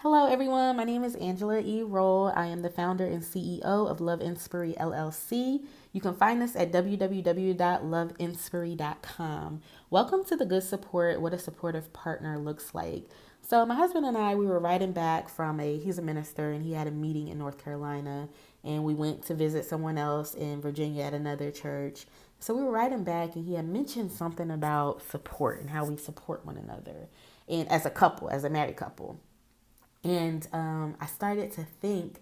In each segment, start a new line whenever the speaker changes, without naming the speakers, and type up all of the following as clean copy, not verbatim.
Hello, everyone. My name is Angela E. Roll. I am the founder and CEO of Love Inspiry LLC. You can find us at www.loveinspiry.com. Welcome to the Good Support, what a supportive partner looks like. So, my husband and I, we were riding back from he's a minister and he had a meeting in North Carolina. And we went to visit someone else in Virginia at another church. So, we were riding back and he had mentioned something about support and how we support one another. And as a couple, as a married couple. And I started to think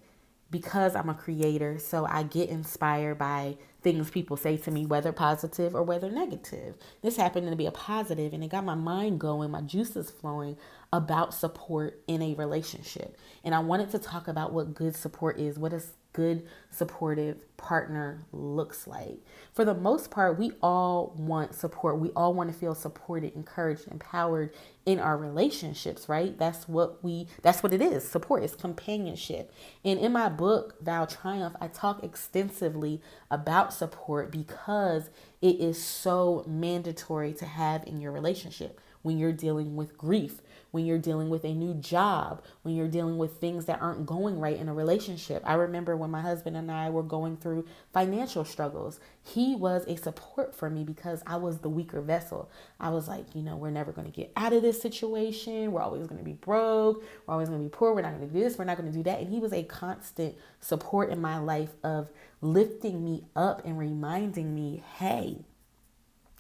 because I'm a creator, so I get inspired by things people say to me, whether positive or whether negative. This happened to be a positive, and it got my mind going, my juices flowing about support in a relationship. And I wanted to talk about what good support is, what a good supportive partner looks like. For the most part, we all want support. We all want to feel supported, encouraged, empowered in our relationships, right? That's what it is. Support is companionship. And in my book, Vow Triumph, I talk extensively about support because it is so mandatory to have in your relationship when you're dealing with grief, when you're dealing with a new job, when you're dealing with things that aren't going right in a relationship. I remember when my husband and I were going through financial struggles, he was a support for me because I was the weaker vessel. I was like, we're never going to get out of this situation. We're always going to be broke. We're always going to be poor. We're not going to do this. We're not going to do that. And he was a constant support in my life of lifting me up and reminding me, hey,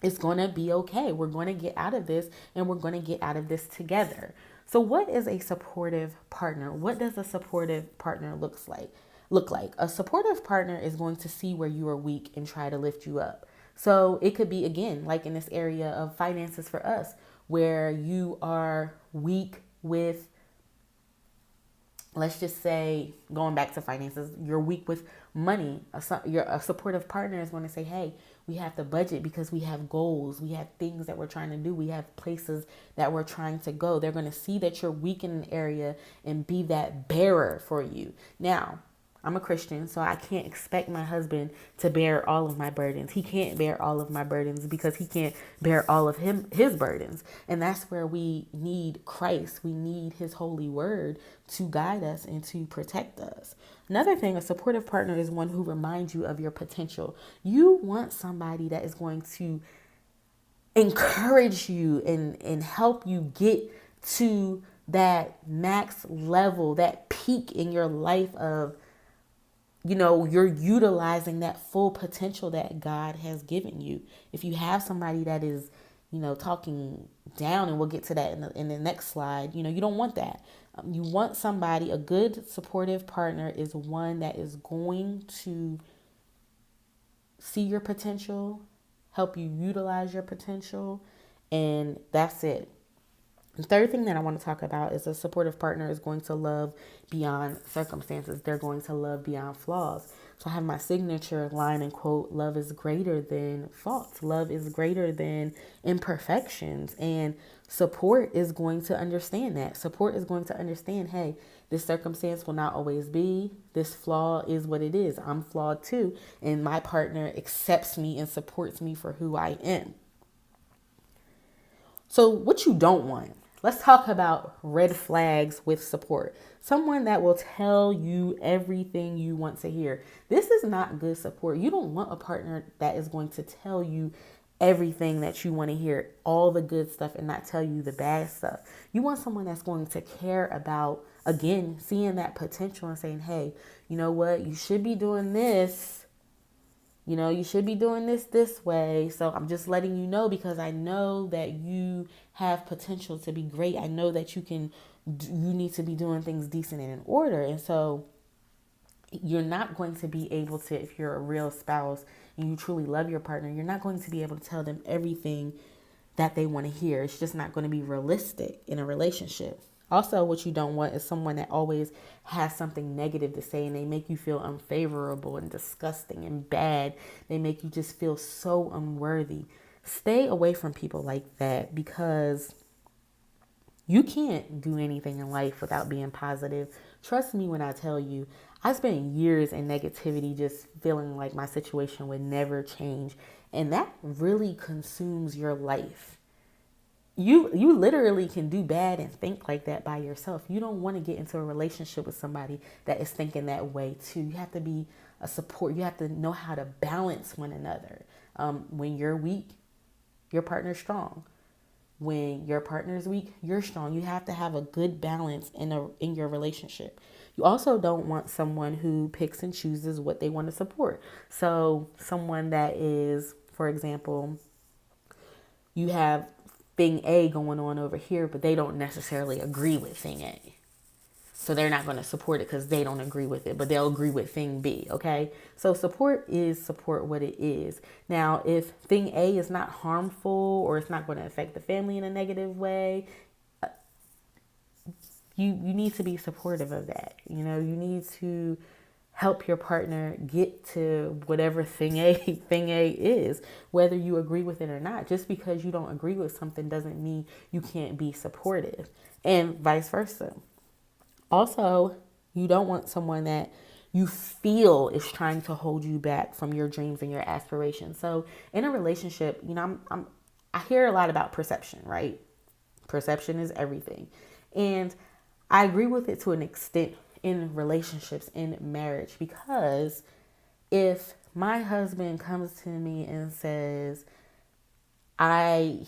it's going to be okay. We're going to get out of this and we're going to get out of this together. So what is a supportive partner? What does a supportive partner Look like? A supportive partner is going to see where you are weak and try to lift you up. So it could be again like in this area of finances for us where you are weak with, let's just say, going back to finances, you're weak with money. A supportive partner is going to say, hey, we have to budget because we have goals. We have things that we're trying to do. We have places that we're trying to go. They're going to see that you're weak in an area and be that bearer for you. Now, I'm a Christian, so I can't expect my husband to bear all of my burdens. He can't bear all of my burdens because he can't bear all of his burdens. And that's where we need Christ. We need his holy word to guide us and to protect us. Another thing, a supportive partner is one who reminds you of your potential. You want somebody that is going to encourage you and help you get to that max level, that peak in your life of you're utilizing that full potential that God has given you. If you have somebody that is, talking down, and we'll get to that in the next slide, you don't want that. You want somebody, a good supportive partner is one that is going to see your potential, help you utilize your potential, and that's it. The third thing that I want to talk about is a supportive partner is going to love beyond circumstances. They're going to love beyond flaws. So I have my signature line and quote, love is greater than faults. Love is greater than imperfections. And support is going to understand that. Support is going to understand, hey, this circumstance will not always be. This flaw is what it is. I'm flawed too. And my partner accepts me and supports me for who I am. So what you don't want. Let's talk about red flags with support. Someone that will tell you everything you want to hear. This is not good support. You don't want a partner that is going to tell you everything that you want to hear, all the good stuff, and not tell you the bad stuff. You want someone that's going to care about, again, seeing that potential and saying, hey, you know what? You should be doing this. You should be doing this way. So I'm just letting you know because I know that you have potential to be great. I know that you need to be doing things decent and in order. And so you're not going to be able to, if you're a real spouse and you truly love your partner, you're not going to be able to tell them everything that they want to hear. It's just not going to be realistic in a relationship. Also, what you don't want is someone that always has something negative to say and they make you feel unfavorable and disgusting and bad. They make you just feel so unworthy. Stay away from people like that because you can't do anything in life without being positive. Trust me when I tell you, I spent years in negativity just feeling like my situation would never change. And that really consumes your life. you literally can do bad and think like that by yourself. You don't want to get into a relationship with somebody that is thinking that way too. You have to be a support. You have to know how to balance one another. When you're weak, your partner's strong. When your partner's weak, you're strong. You have to have a good balance in your relationship. You also don't want someone who picks and chooses what they want to support. So someone that is, for example, you have thing A going on over here, but they don't necessarily agree with thing A. So they're not going to support it because they don't agree with it, but they'll agree with thing B, okay? So support is support what it is. Now, if thing A is not harmful or it's not going to affect the family in a negative way, you need to be supportive of that. You know, you need to help your partner get to whatever thing A is, whether you agree with it or not. Just because you don't agree with something doesn't mean you can't be supportive, and vice versa. Also, you don't want someone that you feel is trying to hold you back from your dreams and your aspirations. So in a relationship, you know, I hear a lot about perception, right? Perception is everything. And I agree with it to an extent in relationships, in marriage, because if my husband comes to me and says,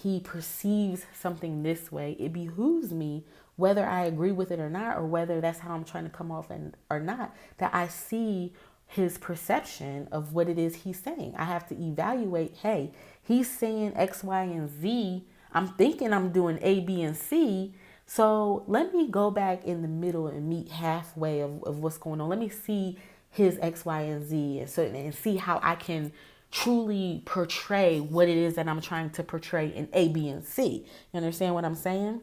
he perceives something this way, it behooves me, whether I agree with it or not, or whether that's how I'm trying to come off or not, that I see his perception of what it is he's saying. I have to evaluate, hey, he's saying X, Y, and Z. I'm thinking I'm doing A, B, and C. So let me go back in the middle and meet halfway of what's going on. Let me see his X, Y, and Z and see how I can truly portray what it is that I'm trying to portray in A, B, and C. You understand what I'm saying?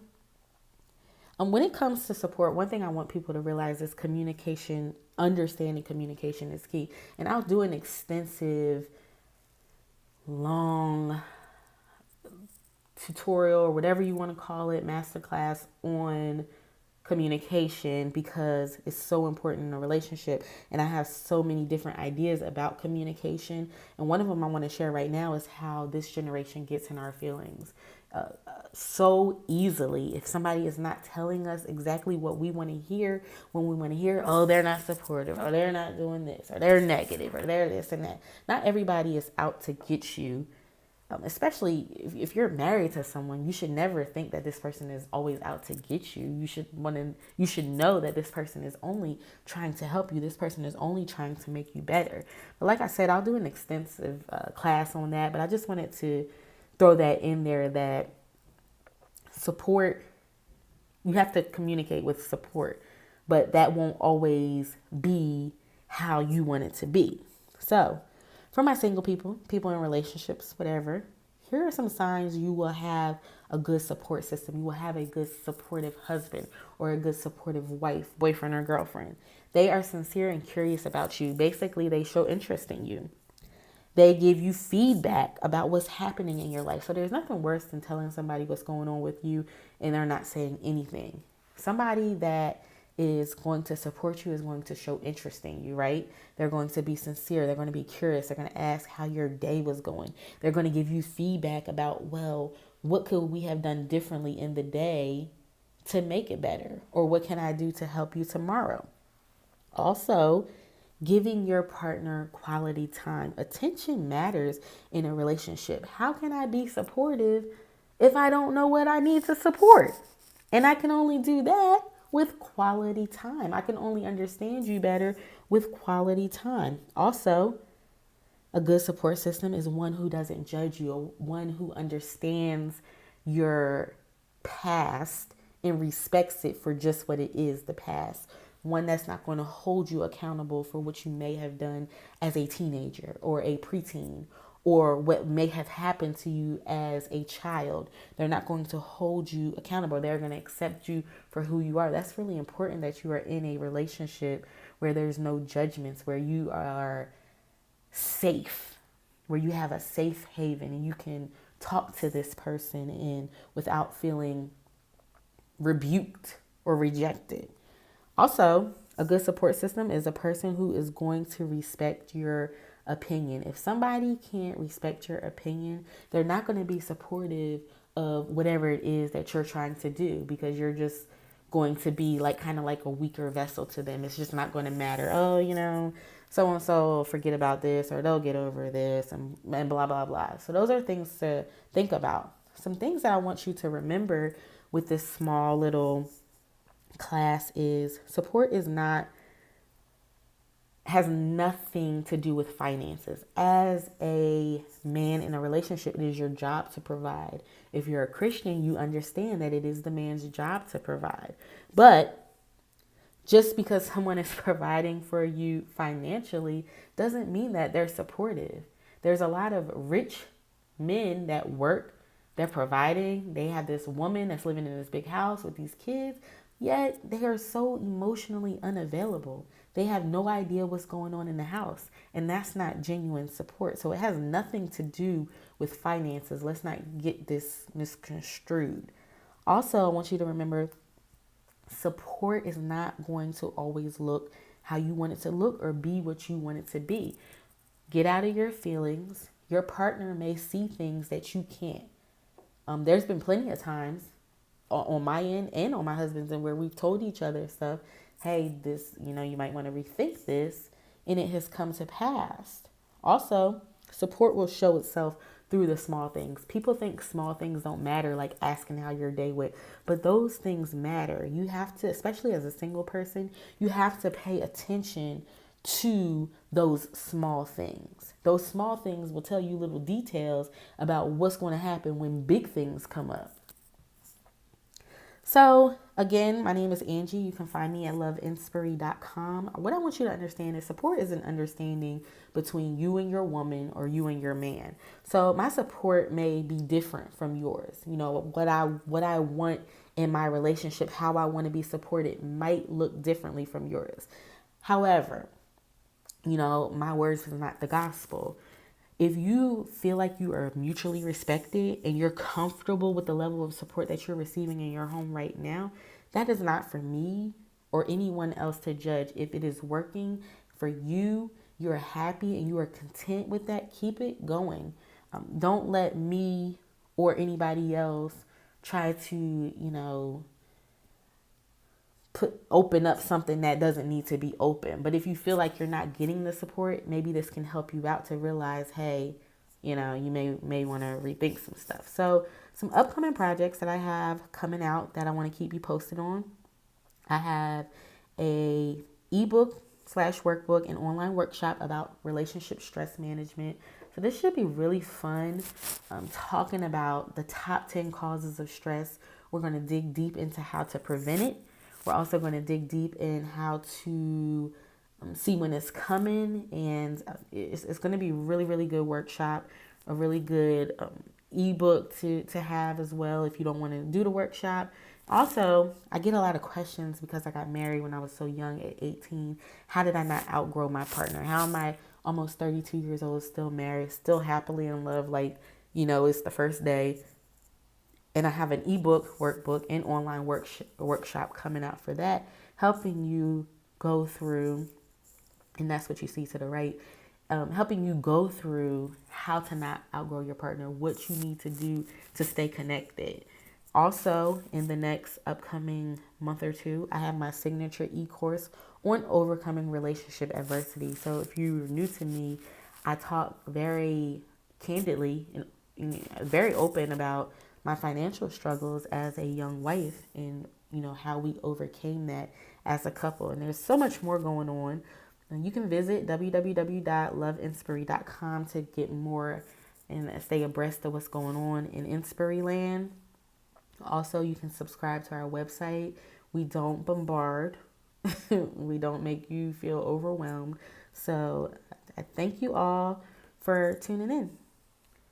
When it comes to support, one thing I want people to realize is communication, understanding communication is key. And I'll do an extensive, long tutorial or whatever you want to call it, masterclass on communication, because it's so important in a relationship. And I have so many different ideas about communication. And one of them I want to share right now is how this generation gets in our feelings so easily. If somebody is not telling us exactly what we want to hear, when we want to hear, oh, they're not supportive, or they're not doing this, or they're negative, or they're this and that. Not everybody is out to get you. Especially if you're married to someone, you should never think that this person is always out to get you. You should know that this person is only trying to help you. This person is only trying to make you better. But like I said, I'll do an extensive class on that. But I just wanted to throw that in there, that support, you have to communicate with support, but that won't always be how you want it to be. So for my single people in relationships, whatever, here are some signs you will have a good support system. You will have a good supportive husband or a good supportive wife, boyfriend, or girlfriend. They are sincere and curious about you. Basically, they show interest in you. They give you feedback about what's happening in your life. So there's nothing worse than telling somebody what's going on with you and they're not saying anything. Somebody that is going to support you is going to show interest in you, right? They're going to be sincere. They're going to be curious. They're going to ask how your day was going. They're going to give you feedback about, well, what could we have done differently in the day to make it better? Or what can I do to help you tomorrow? Also, giving your partner quality time. Attention matters in a relationship. How can I be supportive if I don't know what I need to support? And I can only do that with quality time. I can only understand you better with quality time. Also, a good support system is one who doesn't judge you, one who understands your past and respects it for just what it is, the past. One that's not going to hold you accountable for what you may have done as a teenager or a preteen, or what may have happened to you as a child. They're not going to hold you accountable. They're going to accept you for who you are. That's really important, that you are in a relationship where there's no judgments, where you are safe, where you have a safe haven and you can talk to this person and without feeling rebuked or rejected. Also, a good support system is a person who is going to respect your opinion. If somebody can't respect your opinion, they're not going to be supportive of whatever it is that you're trying to do, because you're just going to be like kind of like a weaker vessel to them. It's just not going to matter. Oh, so and so forget about this, or they'll get over this, and blah blah blah. So those are things to think about. Some things that I want you to remember with this small little class is support is not has nothing to do with finances. As a man in a relationship, it is your job to provide. If you're a Christian, you understand that it is the man's job to provide. But just because someone is providing for you financially doesn't mean that they're supportive. There's a lot of rich men that work, they're providing, they have this woman that's living in this big house with these kids, yet they are so emotionally unavailable. They have no idea what's going on in the house, and that's not genuine support. So it has nothing to do with finances. Let's not get this misconstrued. Also, I want you to remember support is not going to always look how you want it to look or be what you want it to be. Get out of your feelings. Your partner may see things that you can't. There's been plenty of times on my end and on my husband's end where we've told each other stuff. Hey, this, you might want to rethink this, and it has come to pass. Also, support will show itself through the small things. People think small things don't matter, like asking how your day went, but those things matter. You have to, especially as a single person, you have to pay attention to those small things. Those small things will tell you little details about what's going to happen when big things come up. So again, my name is Angie. You can find me at loveinspiry.com. What I want you to understand is support is an understanding between you and your woman or you and your man. So my support may be different from yours. What I want in my relationship, how I want to be supported might look differently from yours. However, my words is not the gospel. If you feel like you are mutually respected and you're comfortable with the level of support that you're receiving in your home right now, that is not for me or anyone else to judge. If it is working for you, you're happy and you are content with that, keep it going. Don't let me or anybody else try to, open up something that doesn't need to be open. But if you feel like you're not getting the support, maybe this can help you out to realize, hey, you may want to rethink some stuff. So some upcoming projects that I have coming out that I want to keep you posted on. I have a ebook / workbook and online workshop about relationship stress management. So this should be really fun. Talking about the top 10 causes of stress. We're going to dig deep into how to prevent it. We're also going to dig deep in how to see when it's coming, and it's going to be a really, really good workshop, a really good ebook to have as well if you don't want to do the workshop. Also, I get a lot of questions because I got married when I was so young at 18. How did I not outgrow my partner? How am I almost 32 years old, still married, still happily in love, like, it's the first day? And I have an ebook, workbook, and online workshop coming out for that, helping you go through, and that's what you see to the right, helping you go through how to not outgrow your partner, what you need to do to stay connected. Also, in the next upcoming month or two, I have my signature e-course on overcoming relationship adversity. So if you're new to me, I talk very candidly and very open about my financial struggles as a young wife and, how we overcame that as a couple. And there's so much more going on. And you can visit www.loveinspiry.com to get more and stay abreast of what's going on in Inspiry Land. Also, you can subscribe to our website. We don't bombard. We don't make you feel overwhelmed. So I thank you all for tuning in.